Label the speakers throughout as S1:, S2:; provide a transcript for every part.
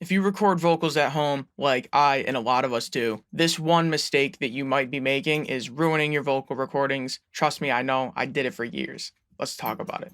S1: If you record vocals at home, like I and a lot of us do, this one mistake that you might be making is ruining your vocal recordings. Trust me, I know. I did it for years. Let's talk about it.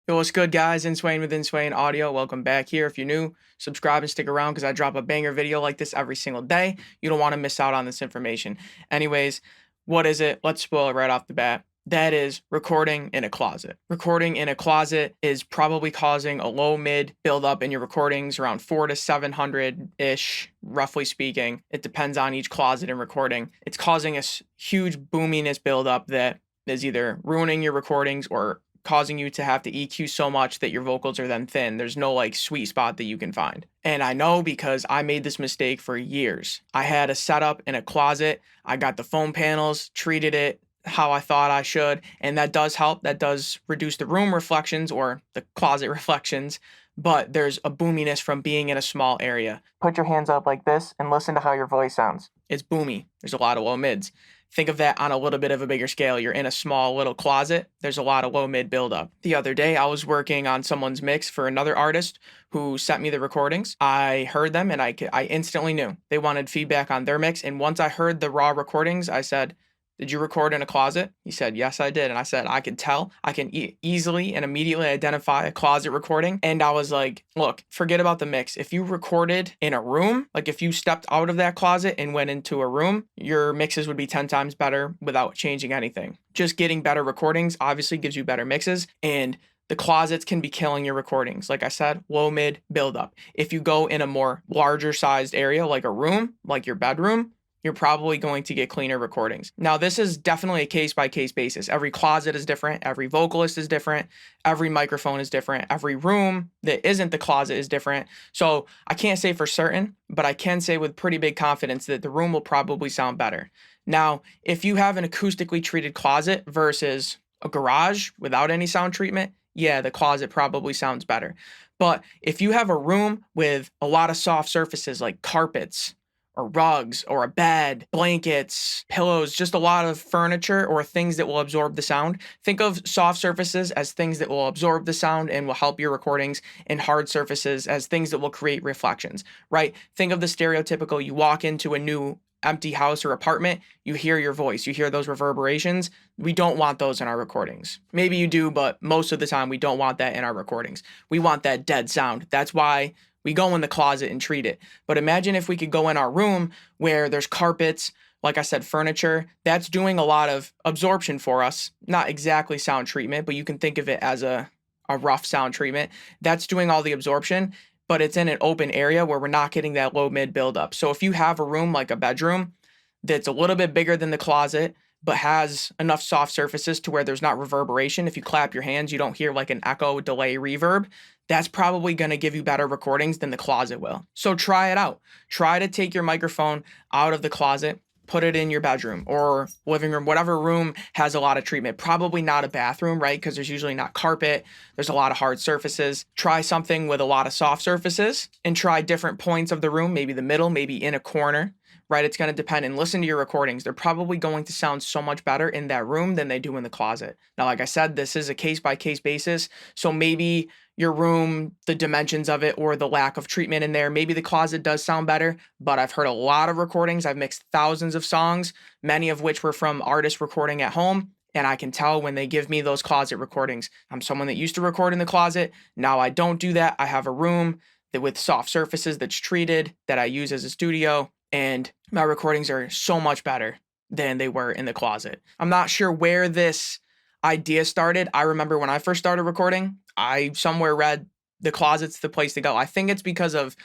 S1: Yo, what's good, guys? Inswain with Inswain Audio. Welcome back here. If you're new, subscribe and stick around because I drop a banger video like this every single day. You don't want to miss out on this information. Anyways, what is it? Let's spoil it right off the bat. That is recording in a closet. Recording in a closet is probably causing a low mid buildup in your recordings, around 400 to 700-ish, roughly speaking. It depends on each closet and recording. It's causing a huge boominess buildup that is either ruining your recordings or causing you to have to EQ so much that your vocals are then thin. There's no like sweet spot that you can find. And I know because I made this mistake for years. I had a setup in a closet. I got the foam panels, treated it how I thought I should, and that does help. That does reduce the room reflections or the closet reflections, but there's a boominess from being in a small area. Put your hands up like this and listen to how your voice sounds. It's boomy. There's a lot of low mids. Think of that on a little bit of a bigger scale. You're in a small little closet. There's a lot of low mid buildup. The other day, I was working on someone's mix for another artist who sent me the recordings. I heard them and I instantly knew they wanted feedback on their mix. And once I heard the raw recordings, I said, "Did you record in a closet?" He said, "Yes, I did." And I said, "I can tell. I can easily and immediately identify a closet recording." And I was like, look, forget about the mix. If you recorded in a room, like if you stepped out of that closet and went into a room, your mixes would be 10 times better without changing anything. Just getting better recordings obviously gives you better mixes, and the closets can be killing your recordings. Like I said, low mid buildup. If you go in a more larger sized area, like a room, like your bedroom, you're probably going to get cleaner recordings. Now, this is definitely a case-by-case basis. Every closet is different. Every vocalist is different. Every microphone is different. Every room that isn't the closet is different. So I can't say for certain, but I can say with pretty big confidence that the room will probably sound better. Now, if you have an acoustically treated closet versus a garage without any sound treatment, yeah, the closet probably sounds better. But if you have a room with a lot of soft surfaces like carpets, or rugs, or a bed, blankets, pillows, just a lot of furniture or things that will absorb the sound. Think of soft surfaces as things that will absorb the sound and will help your recordings, and hard surfaces as things that will create reflections, right? Think of the stereotypical, you walk into a new empty house or apartment, you hear your voice, you hear those reverberations. We don't want those in our recordings. Maybe you do, but most of the time we don't want that in our recordings. We want that dead sound. That's why we go in the closet and treat it. But imagine if we could go in our room where there's carpets, like I said, furniture, that's doing a lot of absorption for us. Not exactly sound treatment, but you can think of it as a rough sound treatment. That's doing all the absorption, but it's in an open area where we're not getting that low mid buildup. So if you have a room like a bedroom that's a little bit bigger than the closet, but has enough soft surfaces to where there's not reverberation, if you clap your hands, you don't hear like an echo, delay, reverb, that's probably going to give you better recordings than the closet will. So try it out. Try to take your microphone out of the closet, put it in your bedroom or living room, whatever room has a lot of treatment. Probably not a bathroom, right? Because there's usually not carpet. There's a lot of hard surfaces. Try something with a lot of soft surfaces and try different points of the room, maybe the middle, maybe in a corner, right? It's going to depend, and listen to your recordings. They're probably going to sound so much better in that room than they do in the closet. Now, like I said, this is a case-by-case basis. So maybe your room, the dimensions of it or the lack of treatment in there, maybe the closet does sound better, but I've heard a lot of recordings. I've mixed thousands of songs, many of which were from artists recording at home. And I can tell when they give me those closet recordings. I'm someone that used to record in the closet. Now I don't do that. I have a room that with soft surfaces that's treated that I use as a studio, and my recordings are so much better than they were in the closet. I'm not sure where this idea started. I remember when I first started recording, I somewhere read the closet's the place to go. I think it's because of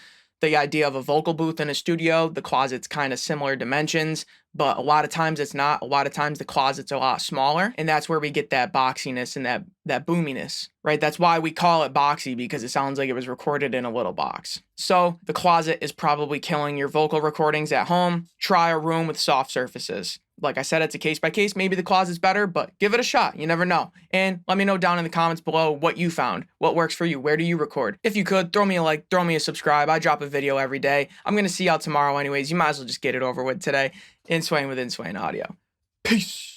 S1: the idea of a vocal booth in a studio. The closet's kind of similar dimensions, but a lot of times it's not. A lot of times the closet's a lot smaller, and that's where we get that boxiness and that boominess, right? That's why we call it boxy, because it sounds like it was recorded in a little box. So the closet is probably killing your vocal recordings at home. Try a room with soft surfaces. Like I said, it's a case by case. Maybe the closet's better, but give it a shot. You never know. And let me know down in the comments below what you found, what works for you. Where do you record? If you could, throw me a like, throw me a subscribe. I drop a video every day. I'm going to see y'all tomorrow anyways. You might as well just get it over with today. Inswain with Inswain Audio. Peace.